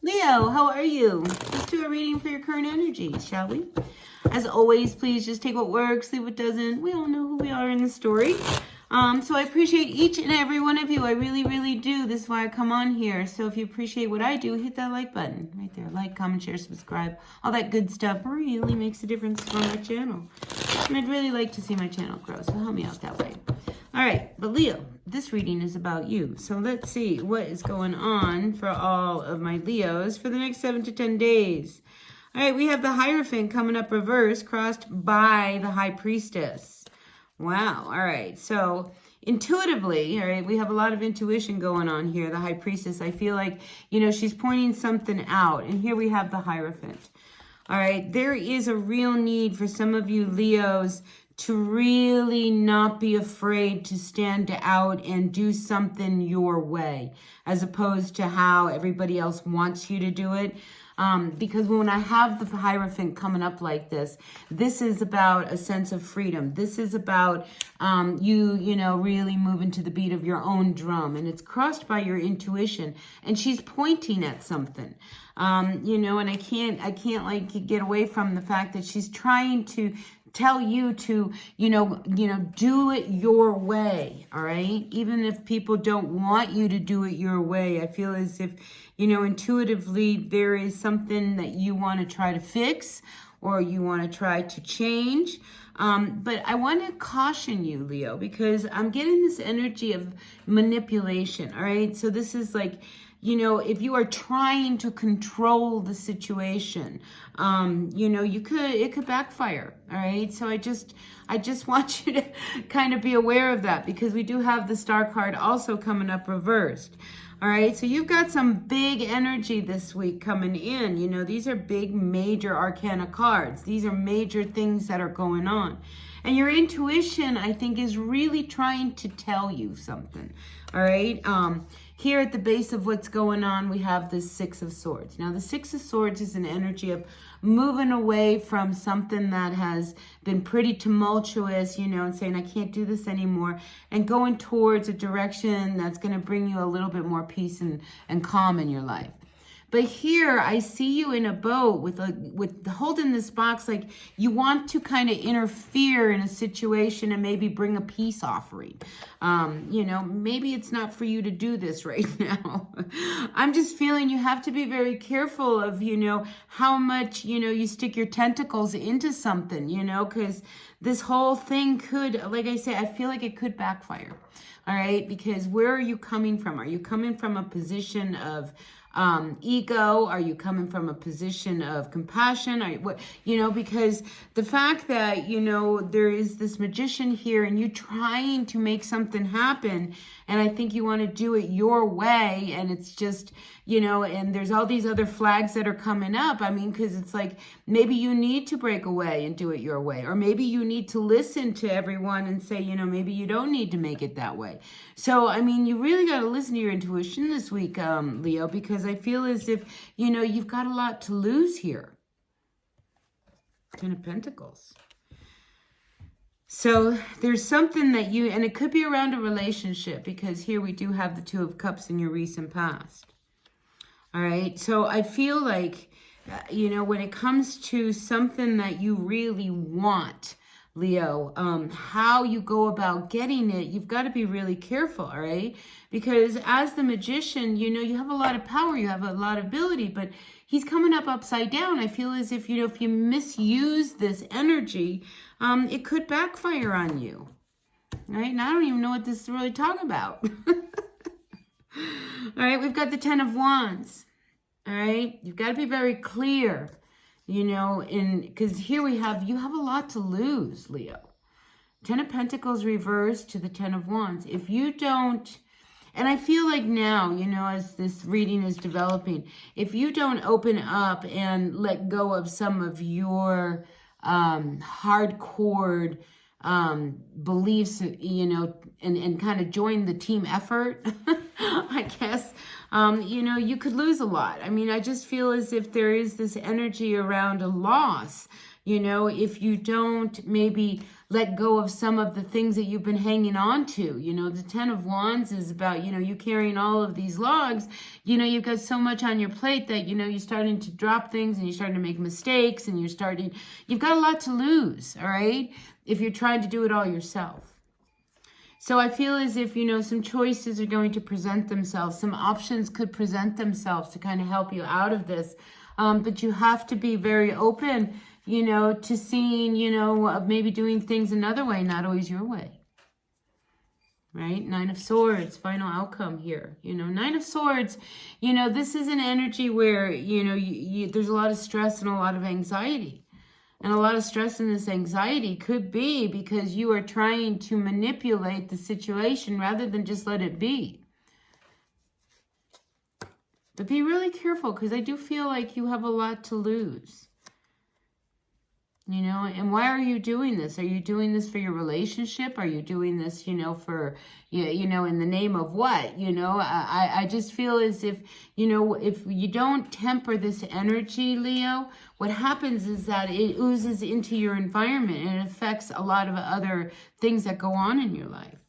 Leo, how are you? Let's do a reading for your current energy, shall we? As always, please just take what works, leave what doesn't. We all know who we are in the story. So I appreciate each and every one of you. I really, really do. This is why I come on here. So if you appreciate what I do, hit that like button right there. Like, comment, share, subscribe. All that good stuff really makes a difference for my channel. And I'd really like to see my channel grow, so help me out that way. All right, but Leo, this reading is about you. So let's see what is going on for all of my Leos for the next 7 to 10 days. All right, we have the Hierophant coming up reverse, crossed by the High Priestess. Wow, all right. So intuitively, all right, we have a lot of intuition going on here. The High Priestess, I feel like, she's pointing something out. And here we have the Hierophant. All right, there is a real need for some of you Leos to really not be afraid to stand out and do something your way, as opposed to how everybody else wants you to do it. Because when I have the Hierophant coming up like this is about a sense of freedom. This is about you really moving to the beat of your own drum, and it's crossed by your intuition, and she's pointing at something. And I can't like get away from the fact that she's trying to tell you to, do it your way, all right? Even if people don't want you to do it your way, I feel as if, intuitively there is something that you want to try to fix or you want to try to change. But I want to caution you, Leo, because I'm getting this energy of manipulation, all right? So this is like, if you are trying to control the situation, it could backfire. All right. So I just want you to kind of be aware of that, because we do have the Star card also coming up reversed. All right. So you've got some big energy this week coming in. These are big, major arcana cards. These are major things that are going on. And your intuition, I think, is really trying to tell you something. All right. Here at the base of what's going on, we have the Six of Swords. Now, the Six of Swords is an energy of moving away from something that has been pretty tumultuous, and saying, I can't do this anymore, and going towards a direction that's going to bring you a little bit more peace and calm in your life. But here I see you in a boat with holding this box, like you want to kind of interfere in a situation and maybe bring a peace offering. Maybe it's not for you to do this right now. I'm just feeling you have to be very careful of, how much, you stick your tentacles into something, because this whole thing could, like I say, I feel like it could backfire. All right. Because where are you coming from? Are you coming from a position of ego? Are you coming from a position of compassion? Are you, because the fact that, there is this magician here and you trying to make something happen, and I think you want to do it your way, and it's just, and there's all these other flags that are coming up. I mean, because it's like, maybe you need to break away and do it your way, or maybe you need to listen to everyone and say, maybe you don't need to make it that way. So, I mean, you really got to listen to your intuition this week, Leo, because I feel as if, you've got a lot to lose here. Ten of Pentacles. So there's something that and it could be around a relationship, because here we do have the Two of Cups in your recent past. All right. So I feel like, when it comes to something that you really want, Leo, how you go about getting it, you've got to be really careful, all right? Because as the magician, you have a lot of power, you have a lot of ability, but he's coming up upside down. I feel as if, if you misuse this energy, it could backfire on you, right? And I don't even know what this is really talking about. All right, we've got the Ten of Wands, all right? You've got to be very clear. Because here you have a lot to lose, Leo. Ten of Pentacles reversed to the Ten of Wands. If you don't, and I feel like now, as this reading is developing, if you don't open up and let go of some of your hardcore beliefs, and kind of join the team effort, I guess, you could lose a lot. I mean, I just feel as if there is this energy around a loss, if you don't maybe let go of some of the things that you've been hanging on to. You know, the 10 of Wands is about, you know, you carrying all of these logs. You know, you've got so much on your plate that, you know, you're starting to drop things and you're starting to make mistakes and you've got a lot to lose, all right, if you're trying to do it all yourself. So I feel as if, you know, some choices are going to present themselves. Some options could present themselves to kind of help you out of this. But you have to be very open, you know, to seeing, you know, maybe doing things another way, not always your way. Right? 9 of Swords, final outcome here. You know, 9 of Swords, you know, this is an energy where, you know, there's a lot of stress and a lot of anxiety. And a lot of stress and this anxiety could be because you are trying to manipulate the situation rather than just let it be. But be really careful, because I do feel like you have a lot to lose. You know, and why are you doing this? Are you doing this for your relationship? Are you doing this, you know, for, you know, in the name of what? You know, I just feel as if, you know, if you don't temper this energy, Leo, what happens is that it oozes into your environment and it affects a lot of other things that go on in your life.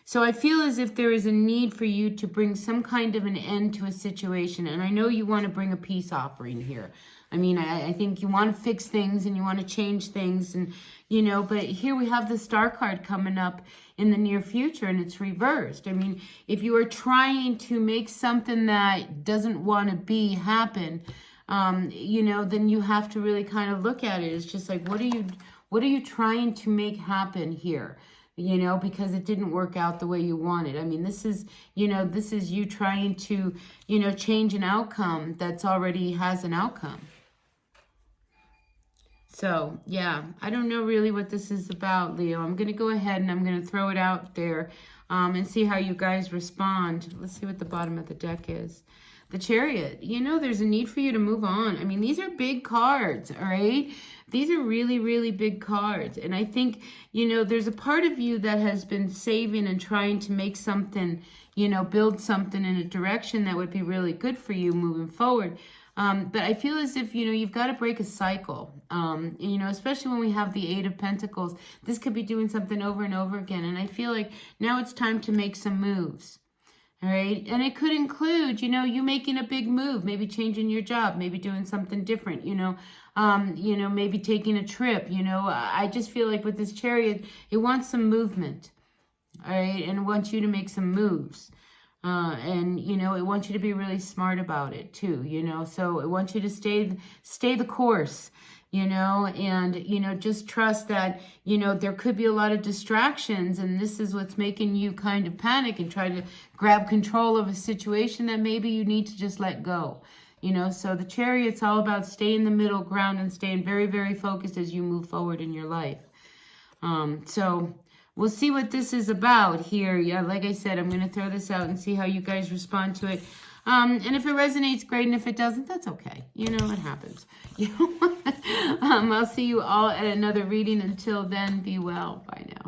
So I feel as if there is a need for you to bring some kind of an end to a situation. And I know you want to bring a peace offering here. I mean, I think you want to fix things and you want to change things. And, you know, but here we have the Star card coming up in the near future and it's reversed. I mean, if you are trying to make something that doesn't want to be happen, you know, then you have to really kind of look at it. It's just like, what are you trying to make happen here? You know, because it didn't work out the way you wanted. I mean, this is, you know, this is you trying to, you know, change an outcome that's already has an outcome. So, yeah, I don't know really what this is about, Leo. I'm going to go ahead and I'm going to throw it out there and see how you guys respond. Let's see what the bottom of the deck is. The Chariot. You know, there's a need for you to move on. I mean, these are big cards, all right? These are really, really big cards. And I think, you know, there's a part of you that has been saving and trying to make something, you know, build something in a direction that would be really good for you moving forward. But I feel as if, you know, you've got to break a cycle, you know, especially when we have the 8 of Pentacles. This could be doing something over and over again. And I feel like now it's time to make some moves. All right. And it could include, you know, you making a big move, maybe changing your job, maybe doing something different, you know, maybe taking a trip. You know, I just feel like with this Chariot, it wants some movement. All right. And it wants you to make some moves. And, you know, it wants you to be really smart about it too, you know, so it wants you to stay the course, you know, and, you know, just trust that, you know, there could be a lot of distractions and this is what's making you kind of panic and try to grab control of a situation that maybe you need to just let go, you know. So the Chariot's all about staying the middle ground and staying very, very focused as you move forward in your life. So we'll see what this is about here. Yeah, like I said, I'm going to throw this out and see how you guys respond to it. And if it resonates, great. And if it doesn't, that's okay. You know, it happens. You know, I'll see you all at another reading. Until then, be well. Bye now.